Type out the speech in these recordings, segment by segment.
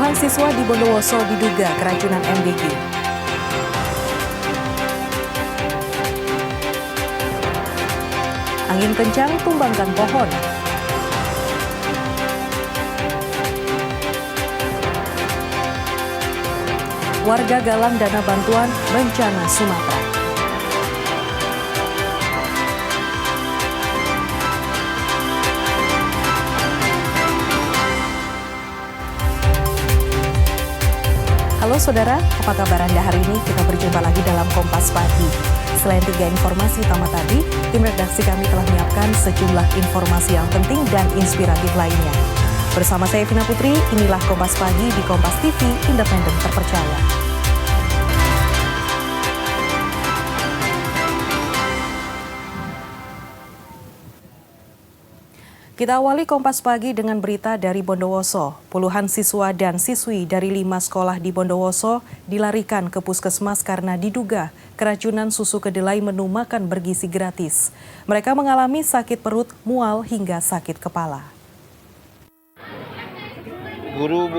Puluhan siswa di Bondowoso diduga keracunan MBG. Angin kencang tumbangkan pohon. Warga galang dana bantuan bencana Sumatera. Halo saudara, apa kabar Anda hari ini? Kita berjumpa lagi dalam Kompas Pagi. Selain 3 informasi utama tadi, tim redaksi kami telah menyiapkan sejumlah informasi yang penting dan inspiratif lainnya. Bersama saya Vina Putri, inilah Kompas Pagi di Kompas TV, independen terpercaya. Kita awali Kompas Pagi dengan berita dari Bondowoso. Puluhan siswa dan siswi dari 5 sekolah di Bondowoso dilarikan ke puskesmas karena diduga keracunan susu kedelai menu makan bergizi gratis. Mereka mengalami sakit perut, mual, hingga sakit kepala. Guru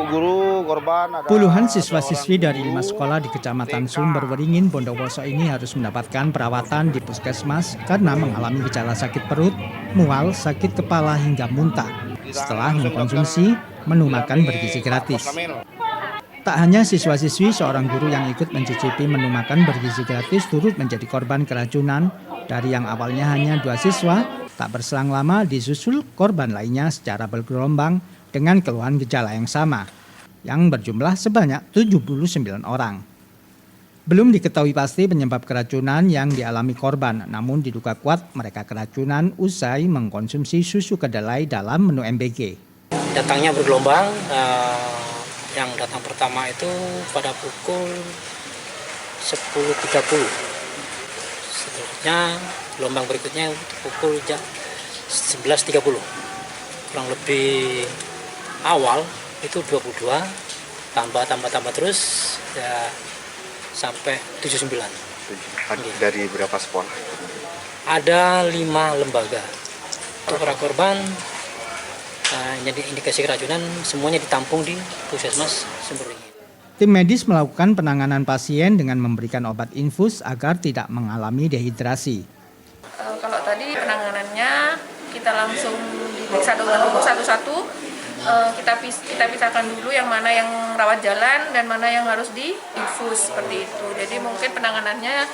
korban ada. Puluhan siswa-siswi dari 5 sekolah di Kecamatan Sumberweringin, Bondowoso ini harus mendapatkan perawatan di puskesmas karena mengalami gejala sakit perut, mual, sakit kepala hingga muntah setelah mengkonsumsi menu makan bergizi gratis. Tak hanya siswa-siswi, seorang guru yang ikut mencicipi menu makan bergizi gratis turut menjadi korban keracunan. Dari yang awalnya hanya 2 siswa, tak berselang lama disusul korban lainnya secara bergelombang dengan keluhan gejala yang sama, yang berjumlah sebanyak 79 orang. Belum diketahui pasti penyebab keracunan yang dialami korban, namun diduga kuat mereka keracunan usai mengkonsumsi susu kedelai dalam menu MBG. Datangnya bergelombang, yang datang pertama itu pada pukul 10.30. Seterusnya gelombang berikutnya pukul 11.30. Kurang lebih awal itu 22, tambah terus ya sampai 79. Dari berapa sekolah? Ada 5 lembaga. Untuk para korban jadi indikasi keracunan semuanya ditampung di Puskesmas Sumberweringin. Tim medis melakukan penanganan pasien dengan memberikan obat infus agar tidak mengalami dehidrasi. Kalau tadi penanganannya kita langsung diperiksa dulu satu-satu. Kita pisahkan dulu yang mana yang rawat jalan dan mana yang harus diinfus seperti itu. Jadi mungkin penanganannya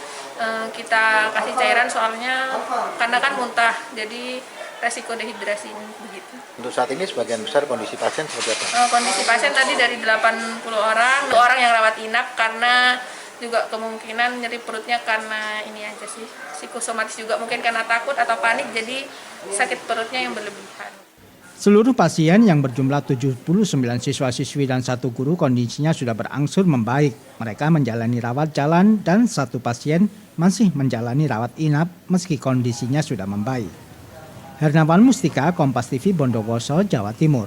kita kasih cairan soalnya karena kan muntah, jadi resiko dehidrasi begitu. Untuk saat ini sebagian besar kondisi pasien seperti apa? Kondisi pasien tadi dari 80 orang, 2 orang yang rawat inap karena juga kemungkinan nyeri perutnya karena ini aja sih, psikosomatis juga mungkin karena takut atau panik, jadi sakit perutnya yang berlebihan. Seluruh pasien yang berjumlah 79 siswa-siswi dan 1 guru kondisinya sudah berangsur membaik. Mereka menjalani rawat jalan dan 1 pasien masih menjalani rawat inap meski kondisinya sudah membaik. Hernawan Mustika, Kompas TV, Bondowoso, Jawa Timur.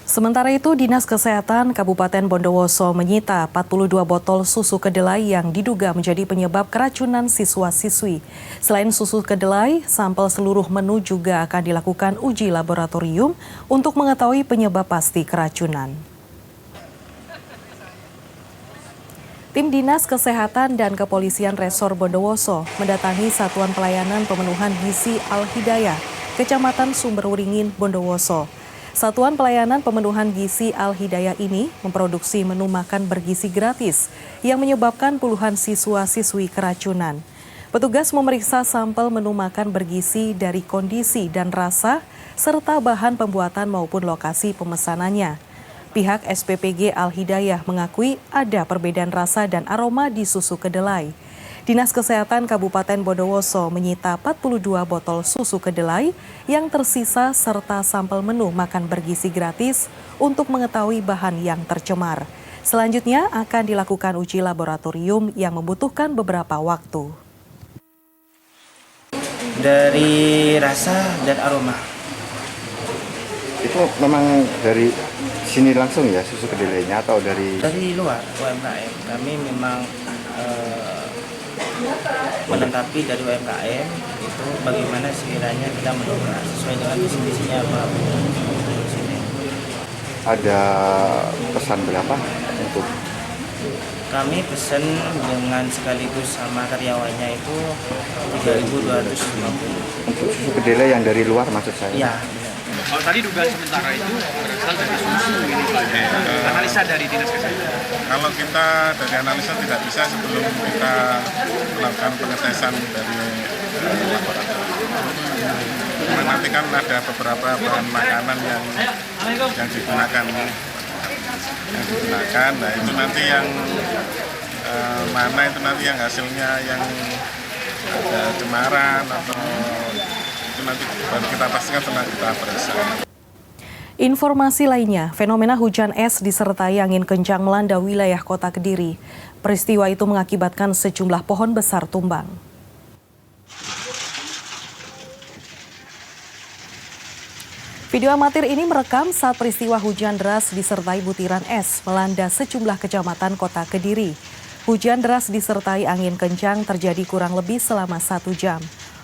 Sementara itu, Dinas Kesehatan Kabupaten Bondowoso menyita 42 botol susu kedelai yang diduga menjadi penyebab keracunan siswa-siswi. Selain susu kedelai, sampel seluruh menu juga akan dilakukan uji laboratorium untuk mengetahui penyebab pasti keracunan. Tim Dinas Kesehatan dan Kepolisian Resor Bondowoso mendatangi Satuan Pelayanan Pemenuhan Gizi Al-Hidayah, Kecamatan Sumberweringin, Bondowoso. Satuan Pelayanan Pemenuhan Gizi Al-Hidayah ini memproduksi menu makan bergizi gratis yang menyebabkan puluhan siswa-siswi keracunan. Petugas memeriksa sampel menu makan bergizi dari kondisi dan rasa serta bahan pembuatan maupun lokasi pemesanannya. Pihak SPPG Al-Hidayah mengakui ada perbedaan rasa dan aroma di susu kedelai. Dinas Kesehatan Kabupaten Bondowoso menyita 42 botol susu kedelai yang tersisa serta sampel menu makan bergizi gratis untuk mengetahui bahan yang tercemar. Selanjutnya akan dilakukan uji laboratorium yang membutuhkan beberapa waktu. Dari rasa dan aroma. Itu memang dari sini langsung ya susu kedelainya atau dari luar UMKM. Kami memang menetapi dari UMKM itu bagaimana sekiranya kita mendongkrak sesuai dengan visi misinya Pak Presiden. Ada pesan berapa untuk Kami pesen dengan sekaligus sama karyawannya itu 3.250. untuk susu kedelai yang dari luar maksud saya? Ya, Kalau tadi dugaan sementara itu berasal dari susu ini Pak. Analisa dari Dinas Kesehatan. Kalau kita dari analisa tidak bisa sebelum kita melakukan pengetesan dari laboratorium. Karena nanti kan ada beberapa bahan makanan yang digunakan. Nah itu nanti yang mana itu nanti yang hasilnya yang ada cemaran atau itu nanti baru kita pastikan setelah kita periksa. Informasi lainnya, fenomena hujan es disertai angin kencang melanda wilayah kota Kediri. Peristiwa itu mengakibatkan sejumlah pohon besar tumbang. Video amatir ini merekam saat peristiwa hujan deras disertai butiran es melanda sejumlah kecamatan kota Kediri. Hujan deras disertai angin kencang terjadi kurang lebih selama 1 jam.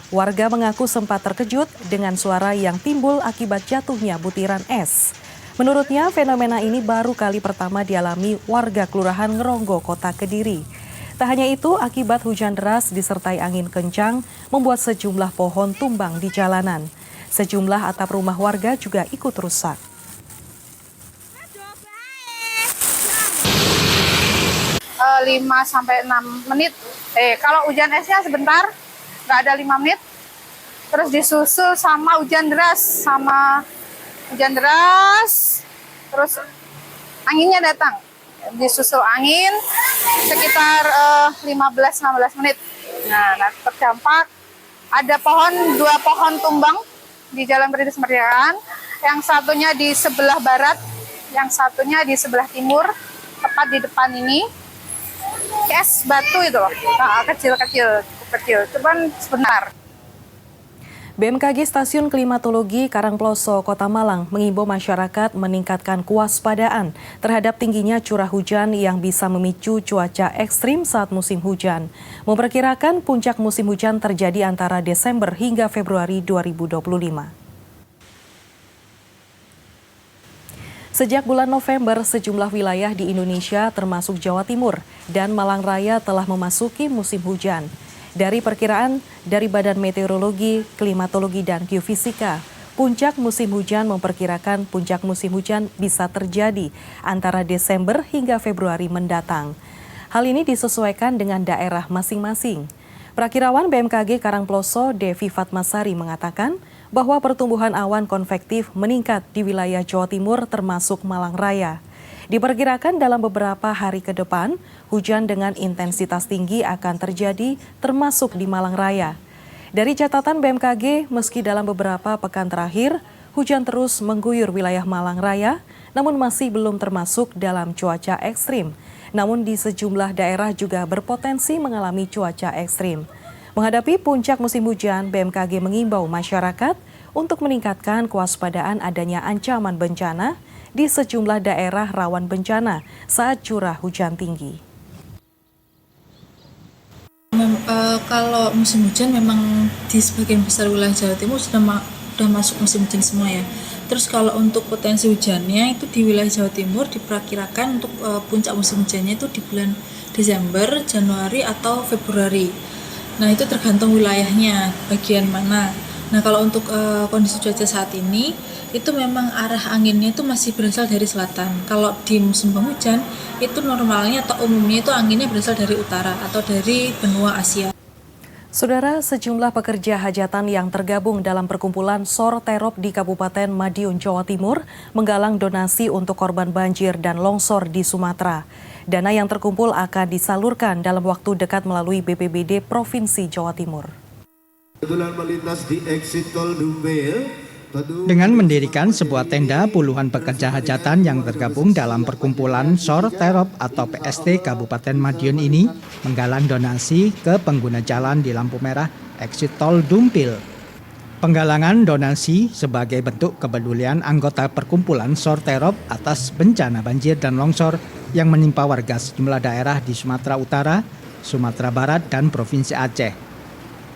Warga mengaku sempat terkejut dengan suara yang timbul akibat jatuhnya butiran es. Menurutnya, fenomena ini baru kali pertama dialami warga Kelurahan Ngeronggo, Kota Kediri. Tak hanya itu, akibat hujan deras disertai angin kencang membuat sejumlah pohon tumbang di jalanan. Sejumlah atap rumah warga juga ikut rusak. Lima sampai 6 menit. Kalau hujan esnya sebentar, nggak ada 5 menit. Terus disusul sama hujan deras, terus anginnya datang. Disusul angin sekitar 15-16 menit. Nah, terdampak ada dua pohon tumbang di Jalan Perintis Kemerdekaan, yang satunya di sebelah barat, yang satunya di sebelah timur, tepat di depan ini. Es batu itu loh, kecil, cuman sebentar. BMKG Stasiun Klimatologi Karangploso, Kota Malang mengimbau masyarakat meningkatkan kewaspadaan terhadap tingginya curah hujan yang bisa memicu cuaca ekstrim saat musim hujan. Memperkirakan puncak musim hujan terjadi antara Desember hingga Februari 2025. Sejak bulan November, sejumlah wilayah di Indonesia termasuk Jawa Timur dan Malang Raya telah memasuki musim hujan. Dari perkiraan dari Badan Meteorologi, Klimatologi, dan Geofisika, puncak musim hujan memperkirakan puncak musim hujan bisa terjadi antara Desember hingga Februari mendatang. Hal ini disesuaikan dengan daerah masing-masing. Prakirawan BMKG Karangploso, Devi Fatmasari mengatakan bahwa pertumbuhan awan konvektif meningkat di wilayah Jawa Timur termasuk Malang Raya. Diperkirakan dalam beberapa hari ke depan, hujan dengan intensitas tinggi akan terjadi termasuk di Malang Raya. Dari catatan BMKG, meski dalam beberapa pekan terakhir, hujan terus mengguyur wilayah Malang Raya, namun masih belum termasuk dalam cuaca ekstrim. Namun di sejumlah daerah juga berpotensi mengalami cuaca ekstrim. Menghadapi puncak musim hujan, BMKG mengimbau masyarakat untuk meningkatkan kewaspadaan adanya ancaman bencana di sejumlah daerah rawan bencana saat curah hujan tinggi. Kalau musim hujan memang di sebagian besar wilayah Jawa Timur sudah masuk musim hujan semua ya. Terus kalau untuk potensi hujannya itu di wilayah Jawa Timur diperkirakan untuk puncak musim hujannya itu di bulan Desember, Januari atau Februari. Nah itu tergantung wilayahnya bagian mana. Nah kalau untuk kondisi cuaca saat ini itu memang arah anginnya itu masih berasal dari selatan. Kalau di musim penghujan itu normalnya atau umumnya itu anginnya berasal dari utara atau dari benua Asia. Saudara, sejumlah pekerja hajatan yang tergabung dalam perkumpulan SOR Terop di Kabupaten Madiun, Jawa Timur menggalang donasi untuk korban banjir dan longsor di Sumatera. Dana yang terkumpul akan disalurkan dalam waktu dekat melalui BPBD Provinsi Jawa Timur. Dengan mendirikan sebuah tenda, puluhan pekerja hajatan yang tergabung dalam perkumpulan SOR Terop atau PST Kabupaten Madiun ini menggalang donasi ke pengguna jalan di lampu merah exit tol Dumpil. Penggalangan donasi sebagai bentuk kepedulian anggota perkumpulan SOR Terop atas bencana banjir dan longsor yang menimpa warga sejumlah daerah di Sumatera Utara, Sumatera Barat, dan Provinsi Aceh.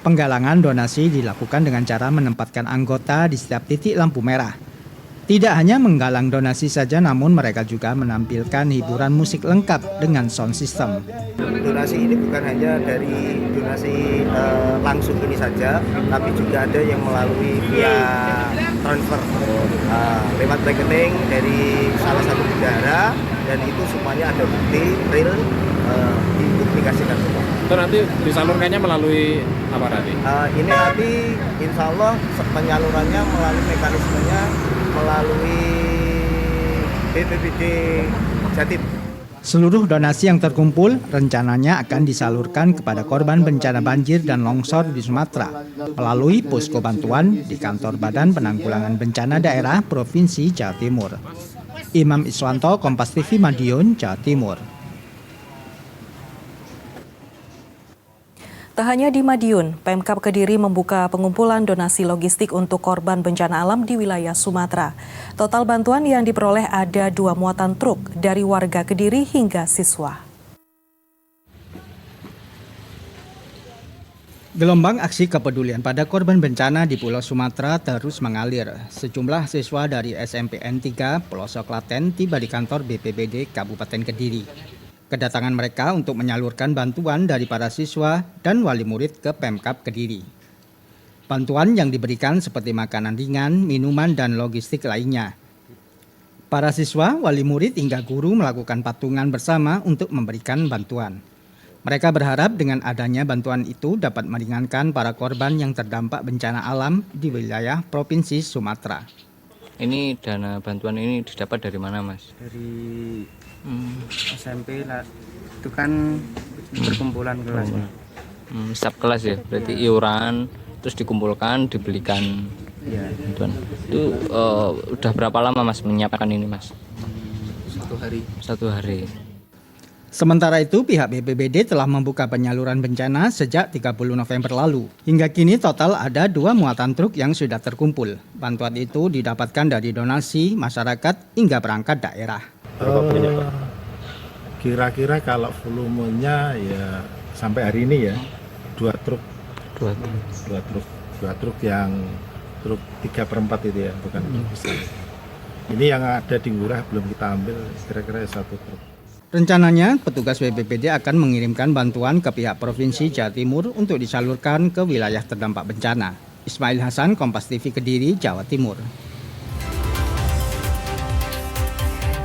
Penggalangan donasi dilakukan dengan cara menempatkan anggota di setiap titik lampu merah. Tidak hanya menggalang donasi saja, namun mereka juga menampilkan hiburan musik lengkap dengan sound system. Donasi ini bukan hanya dari donasi langsung ini saja, tapi juga ada yang melalui via transfer lewat rekening dari salah satu bendahara, dan itu semuanya ada bukti real dipublikasikan semua. Itu nanti disalurkannya melalui apa nanti? Ini nanti insya Allah penyalurannya melalui mekanismenya melalui BPBD Jatim. Seluruh donasi yang terkumpul rencananya akan disalurkan kepada korban bencana banjir dan longsor di Sumatera melalui posko bantuan di kantor Badan Penanggulangan Bencana Daerah Provinsi Jawa Timur. Imam Iswanto, Kompas TV, Madiun, Jawa Timur. Tak hanya di Madiun, Pemkab Kediri membuka pengumpulan donasi logistik untuk korban bencana alam di wilayah Sumatera. Total bantuan yang diperoleh ada 2 muatan truk dari warga Kediri hingga siswa. Gelombang aksi kepedulian pada korban bencana di Pulau Sumatera terus mengalir. Sejumlah siswa dari SMPN 3 Pelosok Klaten tiba di kantor BPBD Kabupaten Kediri. Kedatangan mereka untuk menyalurkan bantuan dari para siswa dan wali murid ke Pemkab Kediri. Bantuan yang diberikan seperti makanan ringan, minuman, dan logistik lainnya. Para siswa, wali murid hingga guru melakukan patungan bersama untuk memberikan bantuan. Mereka berharap dengan adanya bantuan itu dapat meringankan para korban yang terdampak bencana alam di wilayah Provinsi Sumatera. Ini dana bantuan ini didapat dari mana, Mas? Dari SMP lah, itu kan perkumpulan kelas. Setiap kelas ya, berarti iuran terus dikumpulkan, dibelikan. Ya. Bantuan. Itu udah berapa lama Mas menyiapkan ini, Mas? 1 hari. 1 hari. Sementara itu, pihak BPBD telah membuka penyaluran bencana sejak 30 November lalu. Hingga kini total ada 2 muatan truk yang sudah terkumpul. Bantuan itu didapatkan dari donasi masyarakat hingga perangkat daerah. Berapa banyak, Pak? Kira-kira kalau volumenya ya sampai hari ini ya 2 truk. 2 truk yang truk 3/4 itu ya, bukan truk besar. Ini yang ada di Ngurah belum kita ambil, kira-kira 1 truk. Rencananya, petugas BPBD akan mengirimkan bantuan ke pihak Provinsi Jawa Timur untuk disalurkan ke wilayah terdampak bencana. Ismail Hasan, Kompas TV Kediri, Jawa Timur.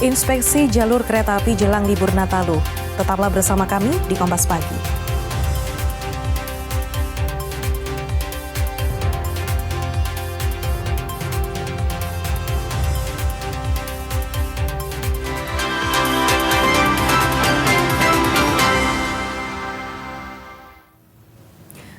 Inspeksi jalur kereta api jelang libur Nataru. Tetaplah bersama kami di Kompas Pagi.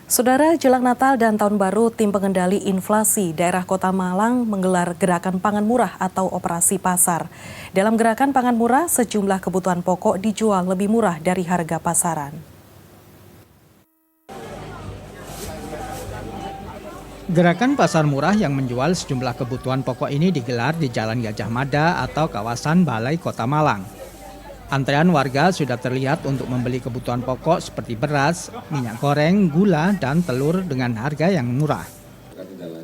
Saudara, jelang Natal dan Tahun Baru, Tim Pengendali Inflasi Daerah Kota Malang menggelar Gerakan Pangan Murah atau Operasi Pasar. Dalam Gerakan Pangan Murah, sejumlah kebutuhan pokok dijual lebih murah dari harga pasaran. Gerakan Pasar Murah yang menjual sejumlah kebutuhan pokok ini digelar di Jalan Gajah Mada atau kawasan Balai Kota Malang. Antrean warga sudah terlihat untuk membeli kebutuhan pokok seperti beras, minyak goreng, gula, dan telur dengan harga yang murah.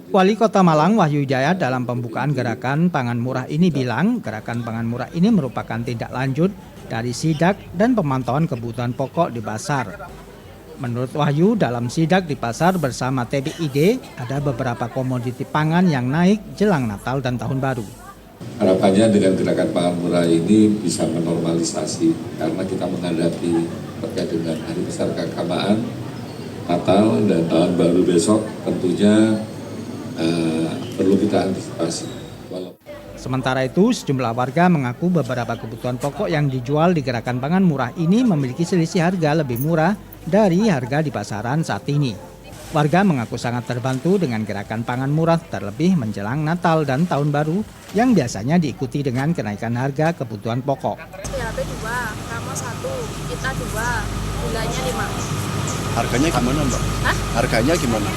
Wali Kota Malang Wahyu Hidayat dalam pembukaan Gerakan Pangan Murah ini bilang, Gerakan Pangan Murah ini merupakan tindak lanjut dari sidak dan pemantauan kebutuhan pokok di pasar. Menurut Wahyu, dalam sidak di pasar bersama TBID, ada beberapa komoditi pangan yang naik jelang Natal dan Tahun Baru. Harapannya dengan Gerakan Pangan Murah ini bisa menormalisasi karena kita menghadapi terkait dengan Hari Besar Keagamaan, Natal dan Tahun Baru besok tentunya perlu kita antisipasi. Sementara itu, sejumlah warga mengaku beberapa kebutuhan pokok yang dijual di Gerakan Pangan Murah ini memiliki selisih harga lebih murah dari harga di pasaran saat ini. Warga mengaku sangat terbantu dengan Gerakan Pangan Murah terlebih menjelang Natal dan Tahun Baru yang biasanya diikuti dengan kenaikan harga kebutuhan pokok. PHP 2, Ramo 1, kita 2, gulanya 5. Harganya gimana, Mbak? Hah? Harganya gimana?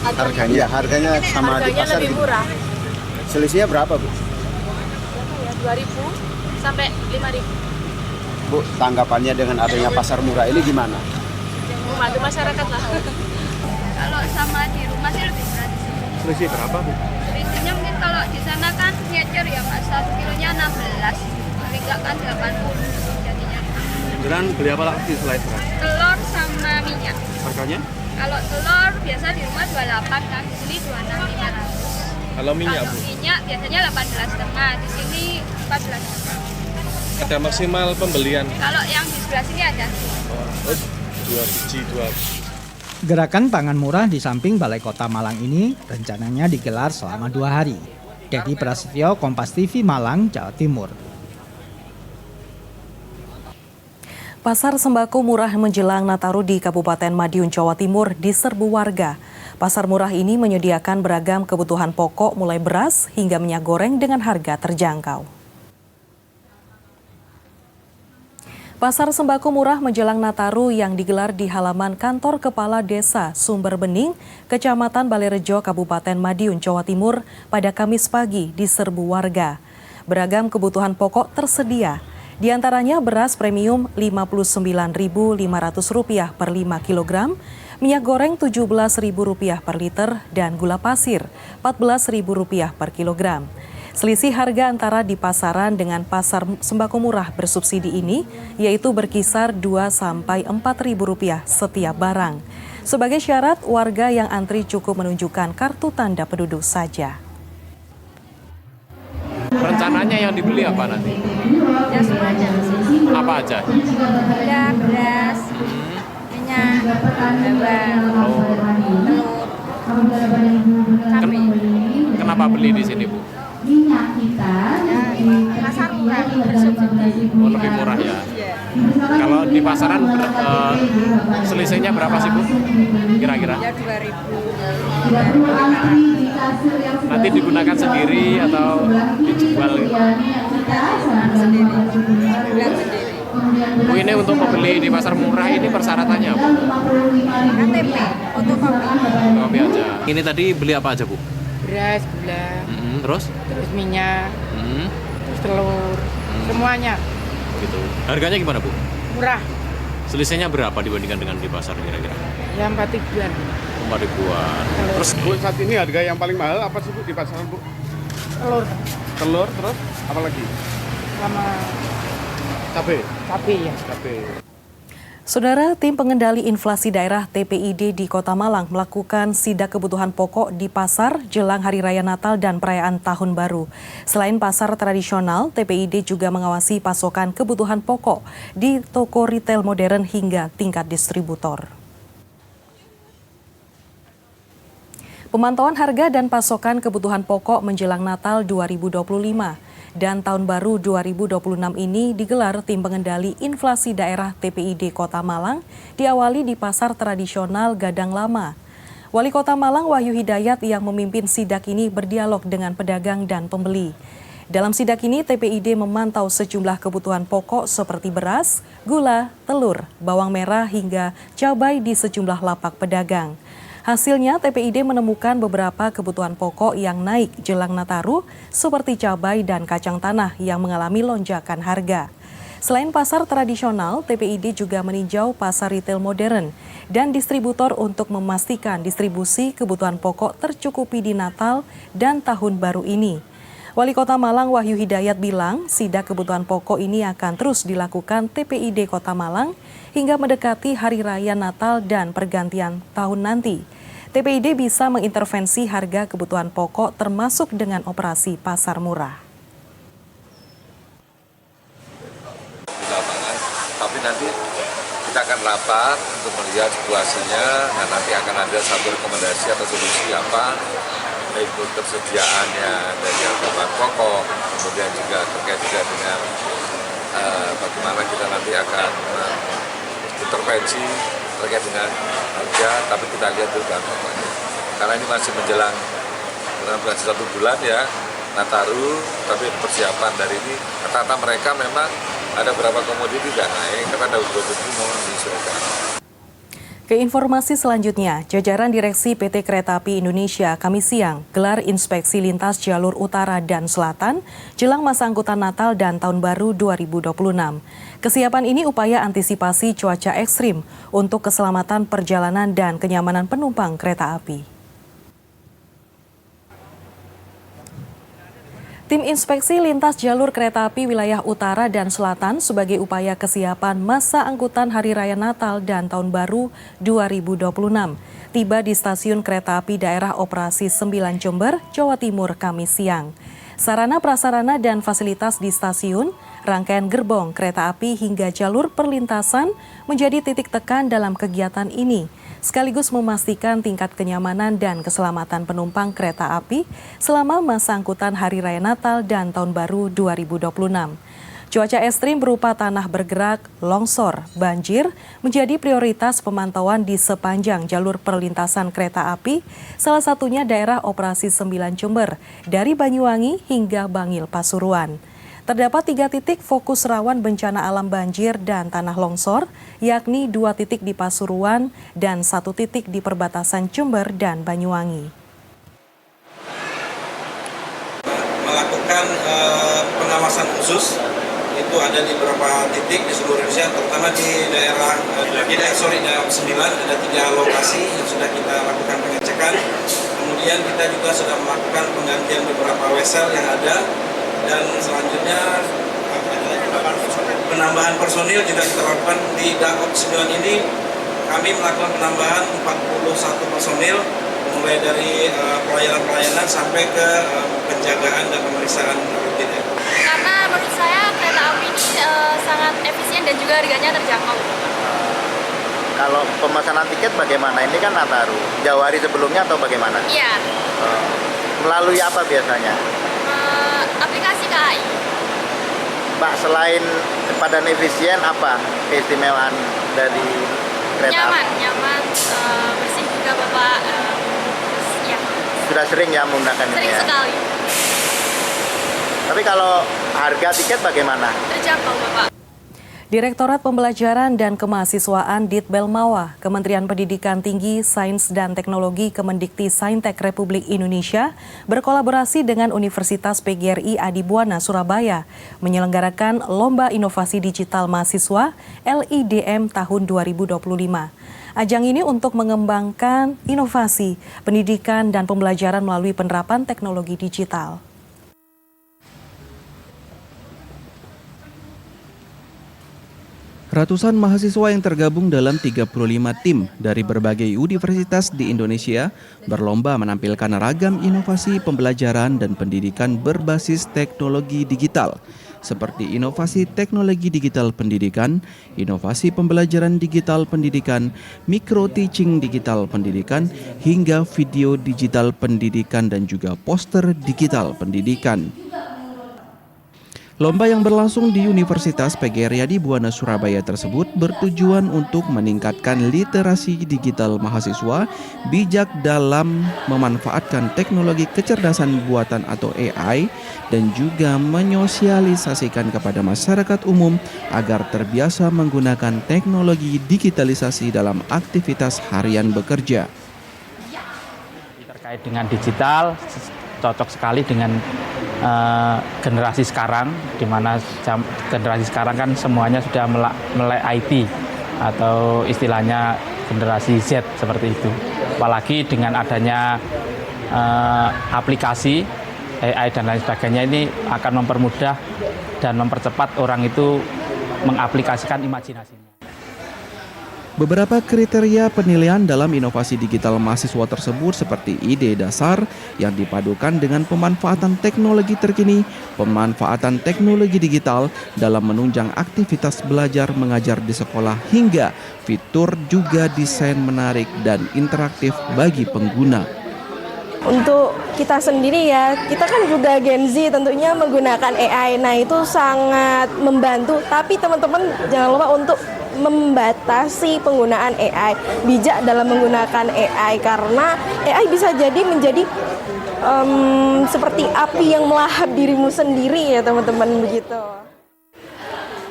Harganya sama harganya di pasar lebih gitu. murah. Selisihnya berapa, Bu? Ya, 2.000 sampai 5.000. Bu, tanggapannya dengan adanya pasar murah ini gimana? Membantu masyarakat lah. Kalau sama di rumah sih lebih murah di sini. Selisih berapa, Bu? Selisihnya mungkin kalau di sana kan ngecer ya Mas, 1 kilonya 16. Tapi enggak kan 80 jadinya. Dan beli apa lagi selain beras? Telur sama minyak. Harganya? Kalau telur biasa di rumah 28 kan, di sini 26.500. Kalau minyak, Kalau Bu? minyak biasanya 18,5, di sini 14,5. Ada maksimal pembelian? Kalau yang di sebelah sini ada. Oh, 2 biji, 2. Gerakan pangan murah di samping Balai Kota Malang ini rencananya digelar selama 2 hari. Dedi Prasetyo, Kompas TV Malang, Jawa Timur. Pasar sembako murah menjelang Nataru di Kabupaten Madiun, Jawa Timur diserbu warga. Pasar murah ini menyediakan beragam kebutuhan pokok mulai beras hingga minyak goreng dengan harga terjangkau. Pasar sembako murah menjelang Nataru yang digelar di halaman kantor Kepala Desa Sumber Bening, Kecamatan Balerejo, Kabupaten Madiun, Jawa Timur pada Kamis pagi diserbu warga. Beragam kebutuhan pokok tersedia. Di antaranya beras premium Rp59.500 per 5 kg, minyak goreng Rp17.000 per liter, dan gula pasir Rp14.000 per kilogram. Selisih harga antara di pasaran dengan pasar sembako murah bersubsidi ini yaitu berkisar Rp2-4.000 setiap barang. Sebagai syarat, warga yang antri cukup menunjukkan kartu tanda penduduk saja. Rencananya yang dibeli apa nanti? Ya semuanya. Apa aja? Ada beras, minyak, telur. Kenapa beli di sini, Bu? Pasar murah bersubsidi. Oh, lebih murah ya. Kalau di pasaran selisihnya berapa sih, Bu? Kira-kira? Ya 2.000. Nanti digunakan sendiri atau dijual? Sendiri. Bu, ini untuk membeli di pasar murah ini persyaratannya apa? KTP, fotokopi. Kopi aja. Ini tadi beli apa aja, Bu? Beras, gula, Terus? terus minyak, terus telur, semuanya. Gitu. Harganya gimana, Bu? Murah. Selisihnya berapa dibandingkan dengan di pasar kira-kira? Ya 4.000-an. 4.000-an. Terus Bu, saat ini harga yang paling mahal apa sih Bu di pasaran, Bu? Telur Telur, terus apa lagi? sama Cabai. cabai ya. Cabai. Saudara, tim pengendali inflasi daerah TPID di Kota Malang melakukan sidak kebutuhan pokok di pasar jelang Hari Raya Natal dan perayaan Tahun Baru. Selain pasar tradisional, TPID juga mengawasi pasokan kebutuhan pokok di toko retail modern hingga tingkat distributor. Pemantauan harga dan pasokan kebutuhan pokok menjelang Natal 2025 dan Tahun Baru 2026 ini digelar tim pengendali inflasi daerah TPID Kota Malang diawali di pasar tradisional Gadang Lama. Wali Kota Malang Wahyu Hidayat yang memimpin sidak ini berdialog dengan pedagang dan pembeli. Dalam sidak ini TPID memantau sejumlah kebutuhan pokok seperti beras, gula, telur, bawang merah hingga cabai di sejumlah lapak pedagang. Hasilnya, TPID menemukan beberapa kebutuhan pokok yang naik jelang Nataru seperti cabai dan kacang tanah yang mengalami lonjakan harga. Selain pasar tradisional, TPID juga meninjau pasar retail modern dan distributor untuk memastikan distribusi kebutuhan pokok tercukupi di Natal dan Tahun Baru ini. Wali Kota Malang Wahyu Hidayat bilang sidak kebutuhan pokok ini akan terus dilakukan TPID Kota Malang hingga mendekati Hari Raya Natal dan pergantian tahun nanti. TPID bisa mengintervensi harga kebutuhan pokok termasuk dengan operasi pasar murah. Di lapangan, tapi nanti kita akan rapat untuk melihat situasinya. Nah, nanti akan ada satu rekomendasi atau solusi apa, baik untuk tersediaannya dari harga bahan pokok, kemudian juga terkait juga dengan bagaimana kita nanti akan intervensi terkait dengan harga, tapi kita lihat dulu bahan pokoknya. Karena ini masih menjelang bulan 1 bulan ya, Nataru, tapi persiapan dari ini, kata-kata mereka memang ada beberapa komoditi tidak naik, karena ada beberapa itu mohon disesuaikan. Ke informasi selanjutnya, jajaran Direksi PT Kereta Api Indonesia Kamis siang gelar inspeksi lintas jalur utara dan selatan jelang masa angkutan Natal dan Tahun Baru 2026. Kesiapan ini upaya antisipasi cuaca ekstrim untuk keselamatan perjalanan dan kenyamanan penumpang kereta api. Tim Inspeksi Lintas Jalur Kereta Api Wilayah Utara dan Selatan sebagai upaya kesiapan masa angkutan Hari Raya Natal dan Tahun Baru 2026 tiba di Stasiun Kereta Api Daerah Operasi 9 Jember, Jawa Timur, Kamis siang. Sarana prasarana dan fasilitas di stasiun, rangkaian gerbong kereta api hingga jalur perlintasan menjadi titik tekan dalam kegiatan ini, sekaligus memastikan tingkat kenyamanan dan keselamatan penumpang kereta api selama masa angkutan Hari Raya Natal dan Tahun Baru 2026. Cuaca ekstrim berupa tanah bergerak, longsor, banjir menjadi prioritas pemantauan di sepanjang jalur perlintasan kereta api, salah satunya daerah Operasi 9 Jember dari Banyuwangi hingga Bangil Pasuruan. Terdapat 3 titik fokus rawan bencana alam banjir dan tanah longsor, yakni 2 titik di Pasuruan dan 1 titik di perbatasan Jember dan Banyuwangi. Melakukan pengawasan khusus itu ada di beberapa titik di seluruh Indonesia, terutama di daerah 9 ada 3 lokasi yang sudah kita lakukan pengecekan. Kemudian kita juga sudah melakukan penggantian beberapa wesel yang ada, dan selanjutnya penambahan personil juga kita lakukan di Daob 9 ini. Kami melakukan penambahan 41 personil, mulai dari pelayanan sampai ke penjagaan dan pemeriksaan rutin. Karena menurut saya kereta api ini sangat efisien dan juga harganya terjangkau. Kalau pemesanan tiket bagaimana? Ini kan Nataru, jauh hari sebelumnya atau bagaimana? Iya. Melalui apa biasanya? Aplikasi KAI. Mbak, selain padan efisien, apa keistimewaan dari kereta api? Nyaman, bersih juga Bapak. Ya. Sudah sering ya menggunakan ini ya? Sering sekali. Tapi kalau harga tiket bagaimana? Terjangkau Bapak. Direktorat Pembelajaran dan Kemahasiswaan Ditbelmawa, Kementerian Pendidikan Tinggi, Sains dan Teknologi Kemendikti Saintek Republik Indonesia berkolaborasi dengan Universitas PGRI Adibuana Surabaya menyelenggarakan Lomba Inovasi Digital Mahasiswa LIDM tahun 2025. Ajang ini untuk mengembangkan inovasi, pendidikan dan pembelajaran melalui penerapan teknologi digital. Ratusan mahasiswa yang tergabung dalam 35 tim dari berbagai universitas di Indonesia berlomba menampilkan ragam inovasi pembelajaran dan pendidikan berbasis teknologi digital, seperti inovasi teknologi digital pendidikan, inovasi pembelajaran digital pendidikan, micro-teaching digital pendidikan, hingga video digital pendidikan dan juga poster digital pendidikan. Lomba yang berlangsung di Universitas PGRI Adibuana Surabaya tersebut bertujuan untuk meningkatkan literasi digital mahasiswa, bijak dalam memanfaatkan teknologi kecerdasan buatan atau AI, dan juga menyosialisasikan kepada masyarakat umum agar terbiasa menggunakan teknologi digitalisasi dalam aktivitas harian bekerja. Terkait dengan digital, cocok sekali dengan generasi sekarang, di mana generasi sekarang kan semuanya sudah melek IT atau istilahnya generasi Z seperti itu. Apalagi dengan adanya aplikasi AI dan lain sebagainya, ini akan mempermudah dan mempercepat orang itu mengaplikasikan imajinasinya. Beberapa kriteria penilaian dalam inovasi digital mahasiswa tersebut seperti ide dasar yang dipadukan dengan pemanfaatan teknologi terkini, pemanfaatan teknologi digital dalam menunjang aktivitas belajar mengajar di sekolah, hingga fitur juga desain menarik dan interaktif bagi pengguna. Untuk kita sendiri ya, kita kan juga Gen Z tentunya menggunakan AI, nah itu sangat membantu, tapi teman-teman jangan lupa untuk membatasi penggunaan AI, bijak dalam menggunakan AI, karena AI bisa jadi menjadi seperti api yang melahap dirimu sendiri ya teman-teman, begitu.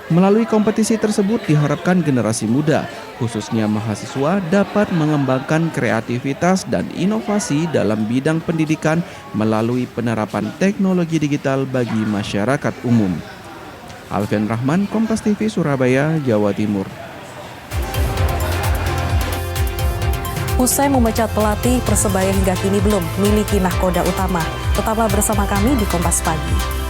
Melalui kompetisi tersebut diharapkan generasi muda, khususnya mahasiswa, dapat mengembangkan kreativitas dan inovasi dalam bidang pendidikan melalui penerapan teknologi digital bagi masyarakat umum. Alfian Rahman, Kompas TV, Surabaya, Jawa Timur. Usai memecat pelatih, Persebaya hingga kini belum memiliki nahkoda utama. Tetaplah bersama kami di Kompas Pagi.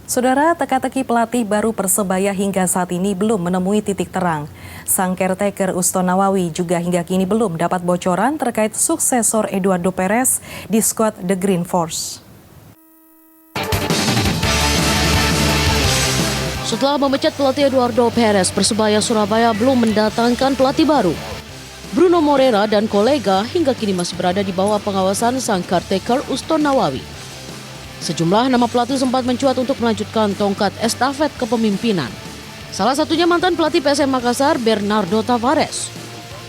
Saudara, teka-teki pelatih baru Persebaya hingga saat ini belum menemui titik terang. Sang caretaker Uston Nawawi juga hingga kini belum dapat bocoran terkait suksesor Eduardo Perez di skuad The Green Force. Setelah memecat pelatih Eduardo Perez, Persebaya Surabaya belum mendatangkan pelatih baru. Bruno Moreira dan kolega hingga kini masih berada di bawah pengawasan sang caretaker Uston Nawawi. Sejumlah nama pelatih sempat mencuat untuk melanjutkan tongkat estafet kepemimpinan. Salah satunya mantan pelatih PSM Makassar, Bernardo Tavares.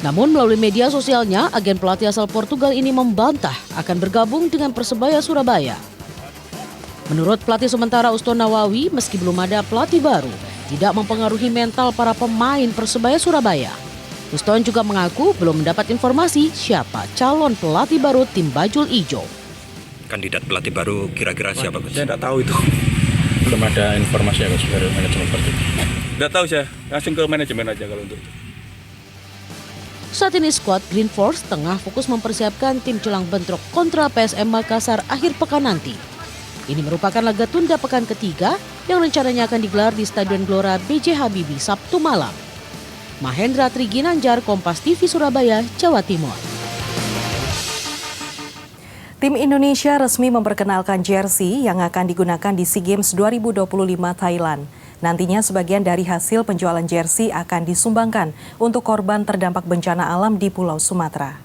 Namun melalui media sosialnya, agen pelatih asal Portugal ini membantah akan bergabung dengan Persebaya Surabaya. Menurut pelatih sementara Uston Nawawi, meski belum ada pelatih baru, tidak mempengaruhi mental para pemain Persebaya Surabaya. Uston juga mengaku belum mendapat informasi siapa calon pelatih baru tim Bajul Ijo. Kandidat pelatih baru kira-kira siapa, Gus? Saya tidak tahu itu. Belum ada informasi ya, Gus, dari manajemen Persib. Tidak tahu saya, langsung ke manajemen aja kalau untuk itu. Saat ini skuad Green Force tengah fokus mempersiapkan tim jelang bentrok kontra PSM Makassar akhir pekan nanti. Ini merupakan laga tunda pekan ketiga yang rencananya akan digelar di Stadion Gelora B.J. Habibie Sabtu malam. Mahendra Triginanjar, Kompas TV Surabaya, Jawa Timur. Tim Indonesia resmi memperkenalkan jersey yang akan digunakan di SEA Games 2025 Thailand. Nantinya sebagian dari hasil penjualan jersey akan disumbangkan untuk korban terdampak bencana alam di Pulau Sumatera.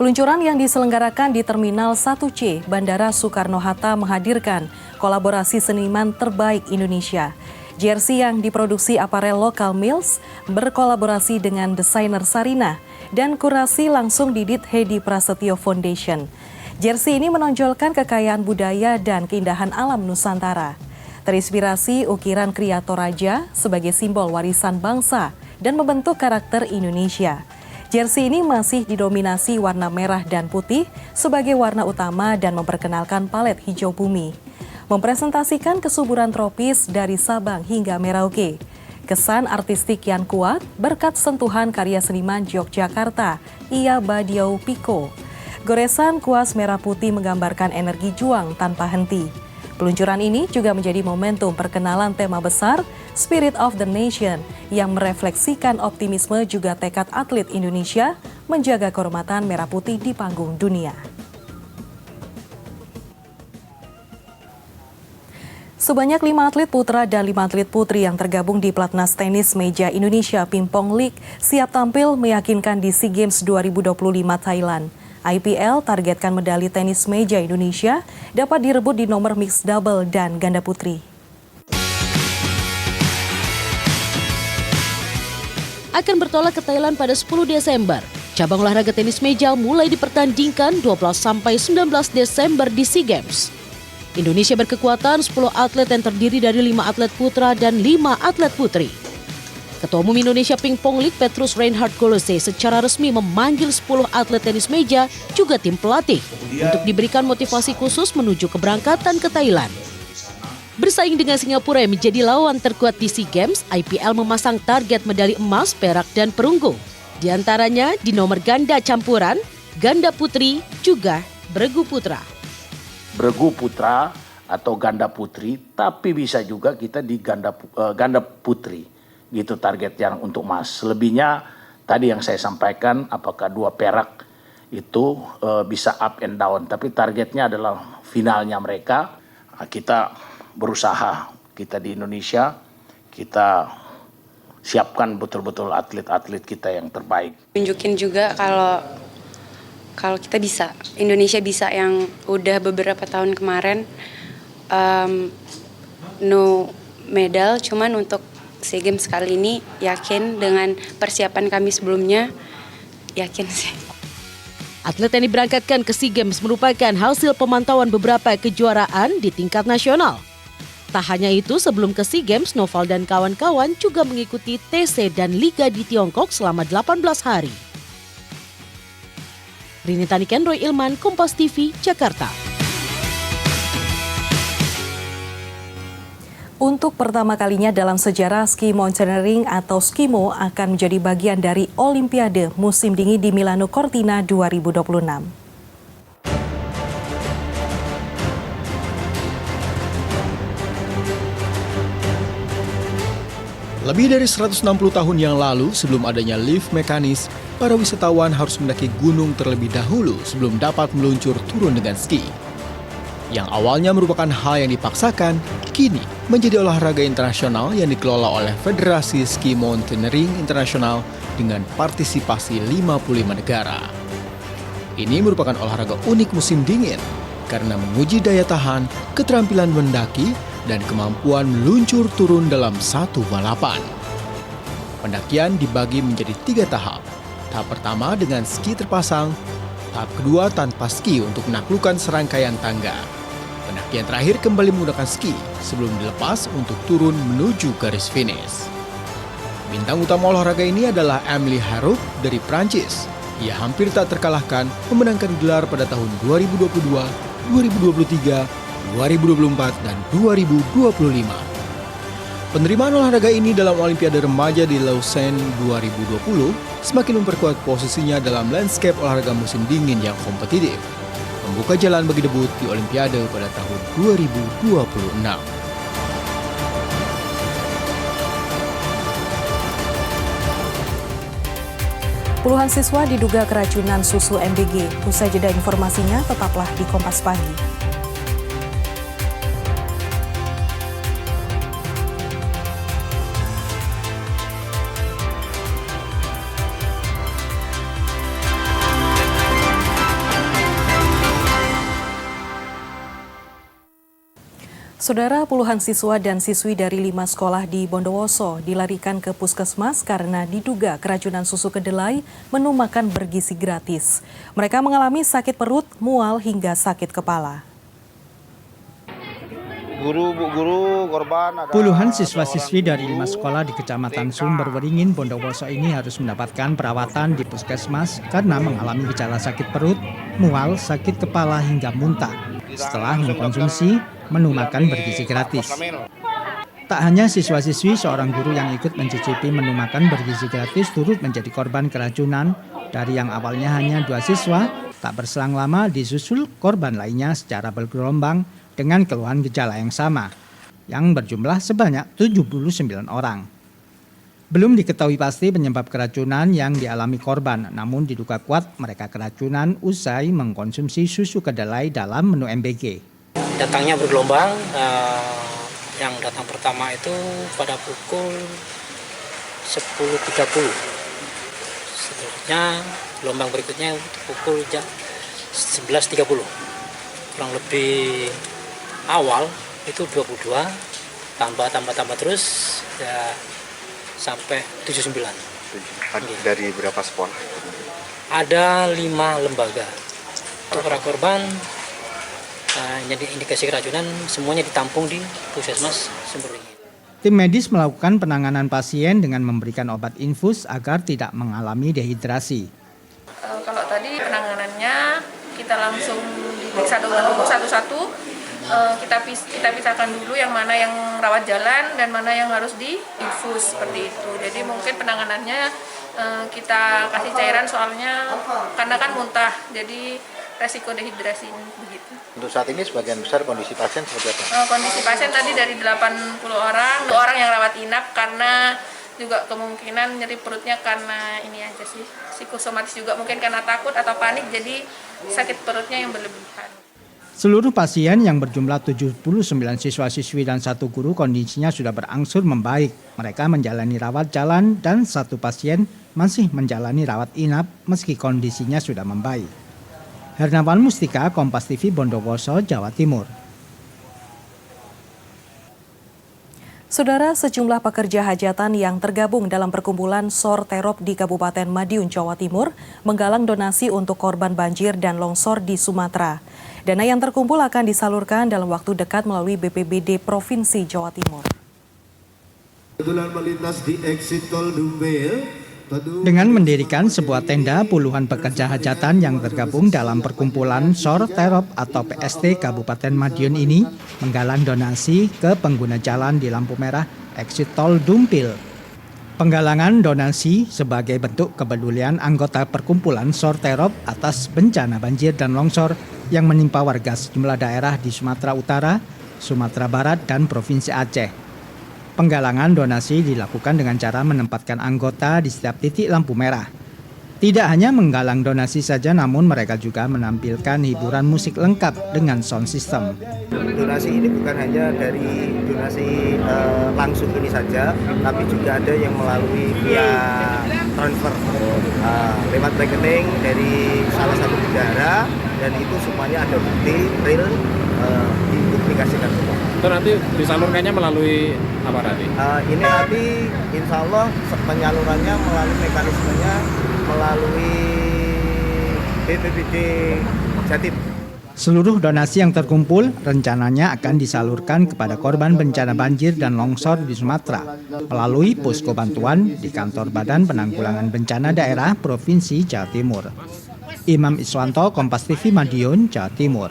Peluncuran yang diselenggarakan di Terminal 1C Bandara Soekarno-Hatta menghadirkan kolaborasi seniman terbaik Indonesia. Jersey yang diproduksi aparel lokal Mills berkolaborasi dengan desainer Sarina dan kurasi langsung didit Hedi Prasetyo Foundation. Jersey ini menonjolkan kekayaan budaya dan keindahan alam Nusantara. Terinspirasi ukiran Kriya Toraja sebagai simbol warisan bangsa dan membentuk karakter Indonesia. Jersey ini masih didominasi warna merah dan putih sebagai warna utama dan memperkenalkan palet hijau bumi. Mempresentasikan kesuburan tropis dari Sabang hingga Merauke. Kesan artistik yang kuat berkat sentuhan karya seniman Yogyakarta, Iya Badiau Piko. Goresan kuas merah putih menggambarkan energi juang tanpa henti. Peluncuran ini juga menjadi momentum perkenalan tema besar Spirit of the Nation yang merefleksikan optimisme juga tekad atlet Indonesia menjaga kehormatan merah putih di panggung dunia. Sebanyak 5 atlet putra dan 5 atlet putri yang tergabung di Platnas Tenis Meja Indonesia Pingpong League siap tampil meyakinkan di SEA Games 2025 Thailand. IPL targetkan medali tenis meja Indonesia dapat direbut di nomor mixed double dan ganda putri. Akan bertolak ke Thailand pada 10 Desember. Cabang olahraga tenis meja mulai dipertandingkan 12-19 Desember di SEA Games. Indonesia berkekuatan 10 atlet yang terdiri dari 5 atlet putra dan 5 atlet putri. Ketua Umum Indonesia Pingpong League Petrus Reinhard Golose secara resmi memanggil 10 atlet tenis meja juga tim pelatih untuk diberikan motivasi khusus menuju keberangkatan ke Thailand. Bersaing dengan Singapura yang menjadi lawan terkuat di SEA Games, IPL memasang target medali emas, perak, dan perunggu. Di antaranya di nomor ganda campuran, ganda putri, juga beregu putra. Beregu putra atau ganda putri, tapi bisa juga kita di ganda putri. Gitu target yang untuk emas. Selebihnya tadi yang saya sampaikan, apakah 2 perak itu bisa up and down. Tapi targetnya adalah finalnya mereka. Kita berusaha, kita di Indonesia, kita siapkan betul-betul atlet-atlet kita yang terbaik. Tunjukin juga kalau kita bisa, Indonesia bisa yang udah beberapa tahun kemarin no medal, cuman untuk SEA Games kali ini yakin dengan persiapan kami sebelumnya, yakin sih. Atlet yang diberangkatkan ke SEA Games merupakan hasil pemantauan beberapa kejuaraan di tingkat nasional. Tak hanya itu, sebelum ke SEA Games, Noval dan kawan-kawan juga mengikuti TC dan Liga di Tiongkok selama 18 hari. Rini Taniken, Roy Ilman, Kompas TV, Jakarta. Untuk pertama kalinya dalam sejarah ski mountaineering atau skimo akan menjadi bagian dari Olimpiade musim dingin di Milano Cortina 2026. Lebih dari 160 tahun yang lalu, sebelum adanya lift mekanis, para wisatawan harus mendaki gunung terlebih dahulu sebelum dapat meluncur turun dengan ski. Yang awalnya merupakan hal yang dipaksakan, kini menjadi olahraga internasional yang dikelola oleh Federasi Ski Mountaineering Internasional dengan partisipasi 55 negara. Ini merupakan olahraga unik musim dingin karena menguji daya tahan, keterampilan mendaki, dan kemampuan meluncur turun dalam satu balapan. Pendakian dibagi menjadi 3 tahap. Tahap pertama dengan ski terpasang, tahap kedua tanpa ski untuk menaklukkan serangkaian tangga. Pendakian terakhir kembali menggunakan ski sebelum dilepas untuk turun menuju garis finish. Bintang utama olahraga ini adalah Emily Harouk dari Prancis. Ia hampir tak terkalahkan memenangkan gelar pada tahun 2022, 2023, 2024, dan 2025. Penerimaan olahraga ini dalam Olimpiade Remaja di Lausanne 2020 semakin memperkuat posisinya dalam landscape olahraga musim dingin yang kompetitif, membuka jalan bagi debut di Olimpiade pada tahun 2026. Puluhan siswa diduga keracunan susu MBG. Usai jeda informasinya, tetaplah di Kompas Pagi. Saudara, puluhan siswa dan siswi dari 5 sekolah di Bondowoso dilarikan ke puskesmas karena diduga keracunan susu kedelai menu makan bergizi gratis. Mereka mengalami sakit perut, mual, hingga sakit kepala. Guru, korban ada... Puluhan siswa-siswi dari 5 sekolah di Kecamatan Sumber Waringin, Bondowoso ini harus mendapatkan perawatan di puskesmas karena mengalami gejala sakit perut, mual, sakit kepala, hingga muntah setelah mengkonsumsi menu makan bergizi gratis. Tak hanya siswa-siswi, seorang guru yang ikut mencicipi menu makan bergizi gratis turut menjadi korban keracunan. Dari yang awalnya hanya 2 siswa, tak berselang lama disusul korban lainnya secara bergelombang dengan keluhan gejala yang sama, yang berjumlah sebanyak 79 orang. Belum diketahui pasti penyebab keracunan yang dialami korban, namun diduga kuat mereka keracunan usai mengkonsumsi susu kedelai dalam menu MBG. Datangnya bergelombang, yang datang pertama itu pada pukul 10.30. Selanjutnya gelombang berikutnya pukul 11.30. Kurang lebih awal itu 22, tambah terus ya sampai 79. Dari berapa sekolah? Ada 5 lembaga. Untuk para korban jadi indikasi keracunan semuanya ditampung di Puskesmas Sumber Waringin. Tim medis melakukan penanganan pasien dengan memberikan obat infus agar tidak mengalami dehidrasi. Kalau tadi penanganannya kita langsung diperiksa dulu satu-satu. Kita pisahkan dulu yang mana yang rawat jalan dan mana yang harus diinfus seperti itu. Jadi mungkin penanganannya kita kasih cairan soalnya karena kan muntah. Jadi resiko dehidrasi begitu. Untuk saat ini sebagian besar kondisi pasien seperti apa? Kondisi pasien tadi dari 80 orang, 2 orang yang rawat inap karena juga kemungkinan nyeri perutnya karena ini aja sih, psikosomatis juga mungkin karena takut atau panik jadi sakit perutnya yang berlebihan. Seluruh pasien yang berjumlah 79 siswa-siswi dan 1 guru kondisinya sudah berangsur membaik. Mereka menjalani rawat jalan dan 1 pasien masih menjalani rawat inap meski kondisinya sudah membaik. Hernawan Mustika, Kompas TV, Bondowoso, Jawa Timur. Saudara, sejumlah pekerja hajatan yang tergabung dalam perkumpulan Sorterop di Kabupaten Madiun, Jawa Timur menggalang donasi untuk korban banjir dan longsor di Sumatera. Dana yang terkumpul akan disalurkan dalam waktu dekat melalui BPBD Provinsi Jawa Timur. Kebetulan melintas di exit tol Dumbel Dengan mendirikan sebuah tenda, puluhan pekerja hajatan yang tergabung dalam perkumpulan SOR Terop atau PST Kabupaten Madiun ini menggalang donasi ke pengguna jalan di lampu merah exit tol Dumpil. Penggalangan donasi sebagai bentuk kepedulian anggota perkumpulan SOR Terop atas bencana banjir dan longsor yang menimpa warga sejumlah daerah di Sumatera Utara, Sumatera Barat, dan Provinsi Aceh. Penggalangan donasi dilakukan dengan cara menempatkan anggota di setiap titik lampu merah. Tidak hanya menggalang donasi saja, namun mereka juga menampilkan hiburan musik lengkap dengan sound system. Donasi ini bukan hanya dari donasi langsung ini saja, tapi juga ada yang melalui via transfer lewat rekening dari salah satu negara, dan itu semuanya ada bukti real, dipublikasikan semua. Itu nanti disalurkannya melalui apa nanti? Ini nanti insya Allah penyalurannya melalui mekanismenya melalui BPBD Jatim. Seluruh donasi yang terkumpul rencananya akan disalurkan kepada korban bencana banjir dan longsor di Sumatera melalui posko bantuan di kantor Badan Penanggulangan Bencana Daerah Provinsi Jawa Timur. Imam Iswanto, Kompas TV, Madiun, Jawa Timur.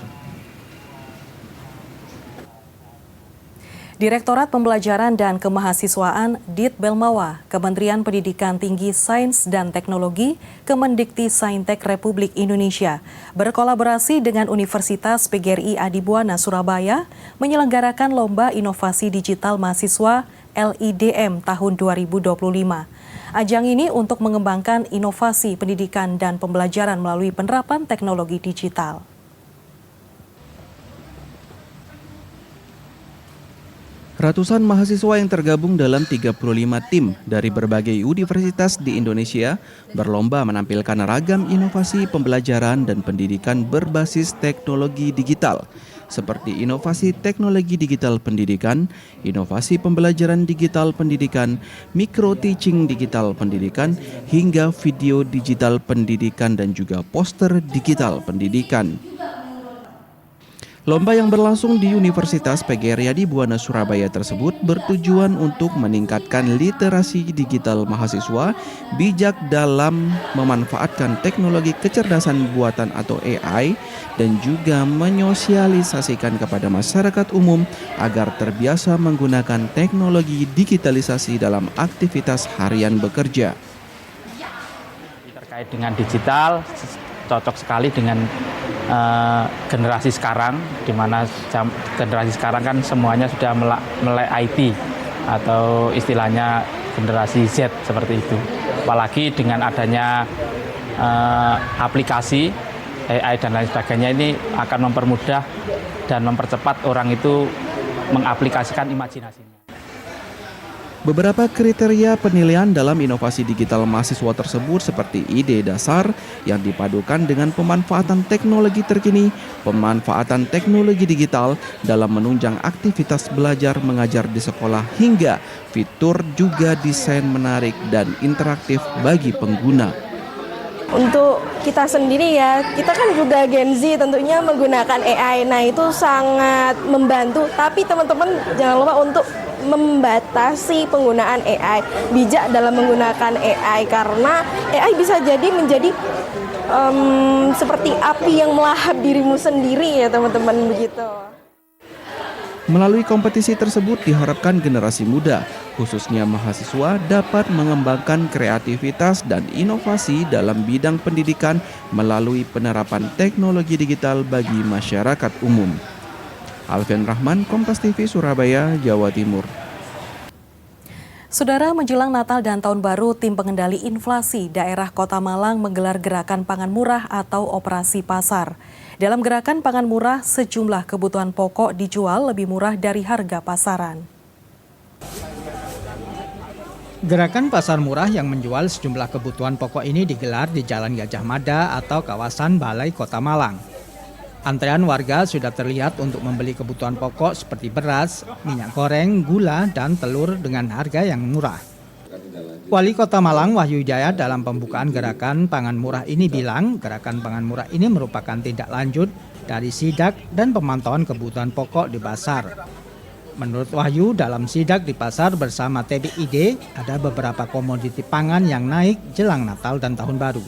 Direktorat Pembelajaran dan Kemahasiswaan Ditbelmawa, Kementerian Pendidikan Tinggi Sains dan Teknologi, Kemendikti Saintek Republik Indonesia, berkolaborasi dengan Universitas PGRI Adibuana Surabaya, menyelenggarakan Lomba Inovasi Digital Mahasiswa LIDM tahun 2025. Ajang ini untuk mengembangkan inovasi pendidikan dan pembelajaran melalui penerapan teknologi digital. Ratusan mahasiswa yang tergabung dalam 35 tim dari berbagai universitas di Indonesia berlomba menampilkan ragam inovasi pembelajaran dan pendidikan berbasis teknologi digital, seperti inovasi teknologi digital pendidikan, inovasi pembelajaran digital pendidikan, micro-teaching digital pendidikan, hingga video digital pendidikan dan juga poster digital pendidikan. Lomba yang berlangsung di Universitas PGRI Adibuana Surabaya tersebut bertujuan untuk meningkatkan literasi digital mahasiswa, bijak dalam memanfaatkan teknologi kecerdasan buatan atau AI, dan juga menyosialisasikan kepada masyarakat umum agar terbiasa menggunakan teknologi digitalisasi dalam aktivitas harian bekerja. Terkait dengan digital, cocok sekali dengan generasi sekarang, di mana generasi sekarang kan semuanya sudah melek IT atau istilahnya generasi Z seperti itu. Apalagi dengan adanya aplikasi AI dan lain sebagainya, ini akan mempermudah dan mempercepat orang itu mengaplikasikan imajinasinya. Beberapa kriteria penilaian dalam inovasi digital mahasiswa tersebut seperti ide dasar yang dipadukan dengan pemanfaatan teknologi terkini, pemanfaatan teknologi digital dalam menunjang aktivitas belajar mengajar di sekolah, hingga fitur juga desain menarik dan interaktif bagi pengguna. Untuk kita sendiri ya, kita kan juga Gen Z tentunya menggunakan AI. Nah itu sangat membantu, tapi teman-teman jangan lupa untuk membatasi penggunaan AI, bijak dalam menggunakan AI, karena AI bisa jadi menjadi seperti api yang melahap dirimu sendiri ya teman-teman, begitu. Melalui kompetisi tersebut diharapkan generasi muda, khususnya mahasiswa, dapat mengembangkan kreativitas dan inovasi dalam bidang pendidikan melalui penerapan teknologi digital bagi masyarakat umum. Alfian Rahman, Kompas TV, Surabaya, Jawa Timur. Saudara, menjelang Natal dan Tahun Baru, Tim Pengendali Inflasi Daerah Kota Malang menggelar gerakan pangan murah atau operasi pasar. Dalam gerakan pangan murah, sejumlah kebutuhan pokok dijual lebih murah dari harga pasaran. Gerakan pasar murah yang menjual sejumlah kebutuhan pokok ini digelar di Jalan Gajah Mada atau kawasan Balai Kota Malang. Antrean warga sudah terlihat untuk membeli kebutuhan pokok seperti beras, minyak goreng, gula, dan telur dengan harga yang murah. Wali Kota Malang Wahyu Jaya dalam pembukaan gerakan pangan murah ini bilang, gerakan pangan murah ini merupakan tindak lanjut dari sidak dan pemantauan kebutuhan pokok di pasar. Menurut Wahyu, dalam sidak di pasar bersama TBID, ada beberapa komoditi pangan yang naik jelang Natal dan Tahun Baru.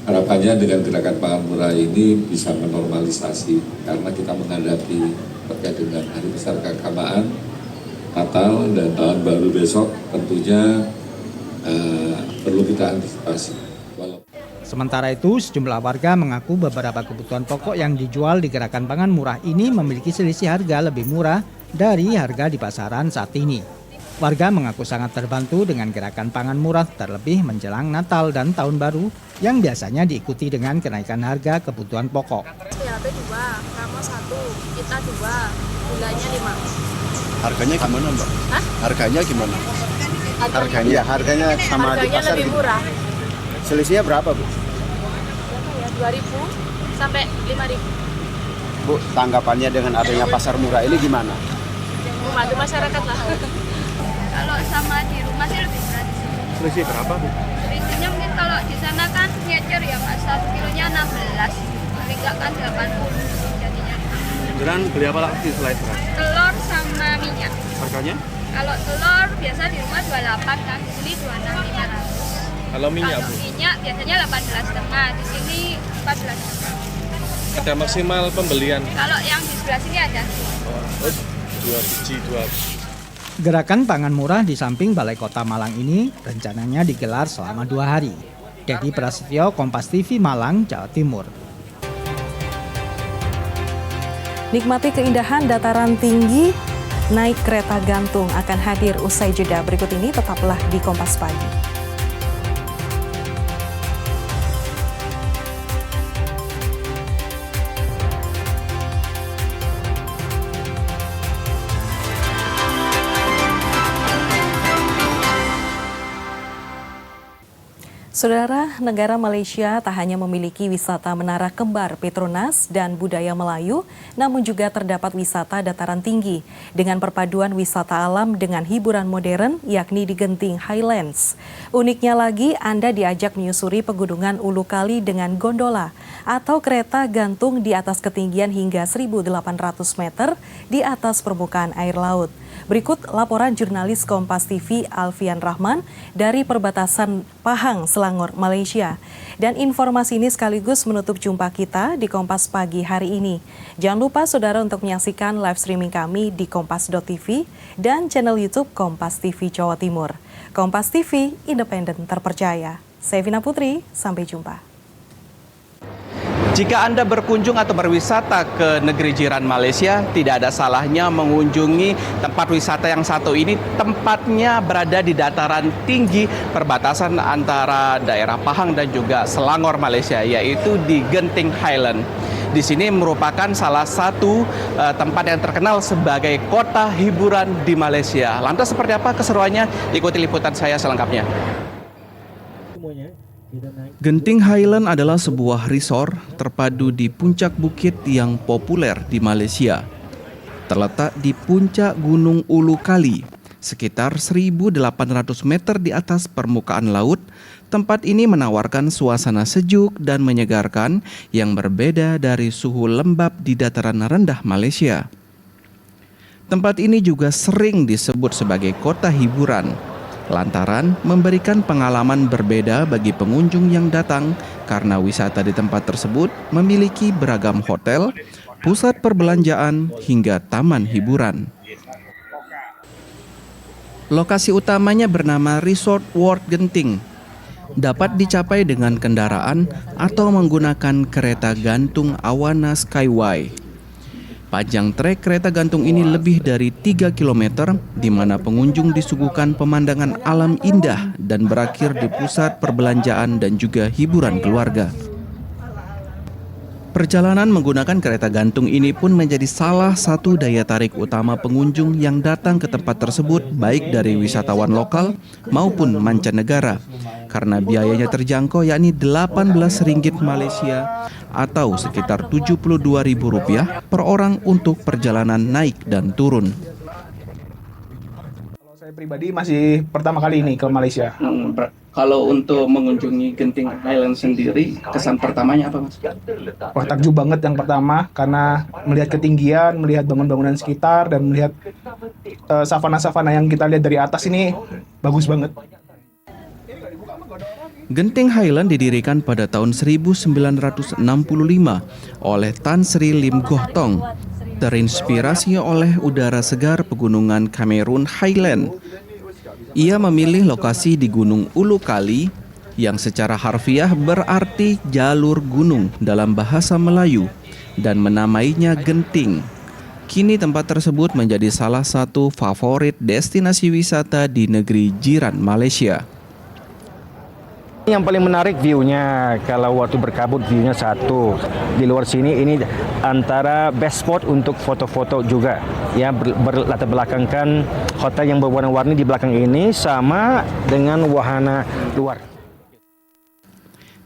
Harapannya dengan gerakan pangan murah ini bisa menormalisasi karena kita menghadapi terkait dengan Hari Besar Keagamaan, Natal dan Tahun Baru besok tentunya perlu kita antisipasi. Sementara itu, sejumlah warga mengaku beberapa kebutuhan pokok yang dijual di gerakan pangan murah ini memiliki selisih harga lebih murah dari harga di pasaran saat ini. Warga mengaku sangat terbantu dengan gerakan pangan murah terlebih menjelang Natal dan Tahun Baru yang biasanya diikuti dengan kenaikan harga kebutuhan pokok. PHP 2, Ramo 1, kita 2, gulanya 5. Harganya gimana, Mbak? Hah? Harganya gimana? Harganya sama di Harganya pasar. lebih murah. Selisihnya berapa, Bu? Berapa ya? 2.000 sampai 5.000. Bu, tanggapannya dengan adanya pasar murah ini gimana? Membantu masyarakat lah. Kalau sama di rumah sih lebih murah di sini. Selisih berapa, Bu? Selisihnya mungkin kalau di sana kan ngecer ya Mas, 1 kilonya 16. Paling enggak kan 80 jadinya. Jalan beli apa lagi selain beras? Telur sama minyak. Harganya? Kalau telur biasa di rumah 28 kan, di sini 26.500. Kalau minyak, Bu? Minyak biasanya 18,5, di sini 14,5. Ada maksimal pembelian. Kalau yang di sebelah sini ada. Oh, 2 biji. Gerakan pangan murah di samping Balai Kota Malang ini rencananya digelar selama 2 hari. Dedi Prasetyo, Kompas TV Malang, Jawa Timur. Nikmati keindahan dataran tinggi, naik kereta gantung akan hadir usai jeda. Berikut ini tetaplah di Kompas Pagi. Saudara, negara Malaysia tak hanya memiliki wisata menara kembar Petronas dan budaya Melayu, namun juga terdapat wisata dataran tinggi dengan perpaduan wisata alam dengan hiburan modern, yakni di Genting Highlands. Uniknya lagi, Anda diajak menyusuri pegunungan Ulu Kali dengan gondola atau kereta gantung di atas ketinggian hingga 1.800 meter di atas permukaan air laut. Berikut laporan jurnalis Kompas TV Alfian Rahman dari perbatasan Pahang, Selangor, Malaysia. Dan informasi ini sekaligus menutup jumpa kita di Kompas Pagi hari ini. Jangan lupa saudara untuk menyaksikan live streaming kami di kompas.tv dan channel YouTube Kompas TV Jawa Timur. Kompas TV, independen terpercaya. Saya Vina Putri, sampai jumpa. Jika Anda berkunjung atau berwisata ke negeri jiran Malaysia, tidak ada salahnya mengunjungi tempat wisata yang satu ini. Tempatnya berada di dataran tinggi perbatasan antara daerah Pahang dan juga Selangor, Malaysia, yaitu di Genting Highland. Di sini merupakan salah satu tempat yang terkenal sebagai kota hiburan di Malaysia. Lantas seperti apa keseruannya? Ikuti liputan saya selengkapnya. Genting Highland adalah sebuah resort terpadu di puncak bukit yang populer di Malaysia. Terletak di puncak Gunung Ulu Kali, sekitar 1.800 meter di atas permukaan laut. Tempat ini menawarkan suasana sejuk dan menyegarkan yang berbeda dari suhu lembab di dataran rendah Malaysia. Tempat ini juga sering disebut sebagai kota hiburan, lantaran memberikan pengalaman berbeda bagi pengunjung yang datang karena wisata di tempat tersebut memiliki beragam hotel, pusat perbelanjaan, hingga taman hiburan. Lokasi utamanya bernama Resort World Genting. Dapat dicapai dengan kendaraan atau menggunakan kereta gantung Awana Skyway. Panjang trek kereta gantung ini lebih dari 3 km, di mana pengunjung disuguhkan pemandangan alam indah dan berakhir di pusat perbelanjaan dan juga hiburan keluarga. Perjalanan menggunakan kereta gantung ini pun menjadi salah satu daya tarik utama pengunjung yang datang ke tempat tersebut, baik dari wisatawan lokal maupun mancanegara, karena biayanya terjangkau, yakni Rp18 Malaysia atau sekitar Rp72.000 per orang untuk perjalanan naik dan turun. Saya pribadi masih pertama kali ini ke Malaysia. Kalau untuk mengunjungi Genting Highland sendiri, kesan pertamanya apa, Mas? Wah, takjub banget yang pertama karena melihat ketinggian, melihat bangunan-bangunan sekitar, dan melihat savana-savana yang kita lihat dari atas ini bagus banget. Genting Highland didirikan pada tahun 1965 oleh Tan Sri Lim Goh Tong, terinspirasi oleh udara segar pegunungan Kamerun Highland. Ia memilih lokasi di Gunung Ulu Kali yang secara harfiah berarti jalur gunung dalam bahasa Melayu dan menamainya Genting. Kini tempat tersebut menjadi salah satu favorit destinasi wisata di negeri jiran Malaysia. Yang paling menarik view-nya, kalau waktu berkabut view-nya satu. Di luar sini ini antara best spot untuk foto-foto juga. Ya, berlatar belakangkan hotel yang berwarna-warni di belakang ini sama dengan wahana luar.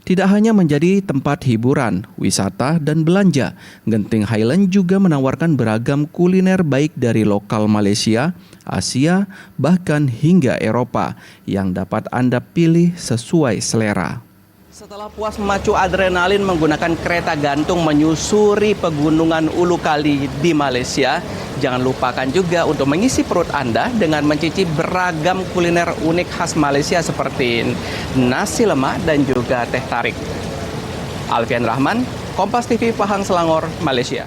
Tidak hanya menjadi tempat hiburan, wisata, dan belanja, Genting Highland juga menawarkan beragam kuliner baik dari lokal Malaysia, Asia, bahkan hingga Eropa yang dapat Anda pilih sesuai selera. Setelah puas memacu adrenalin menggunakan kereta gantung menyusuri pegunungan Ulu Kali di Malaysia, jangan lupakan juga untuk mengisi perut Anda dengan mencicipi beragam kuliner unik khas Malaysia seperti nasi lemak dan juga teh tarik. Alfian Rahman, Kompas TV, Pahang, Selangor, Malaysia.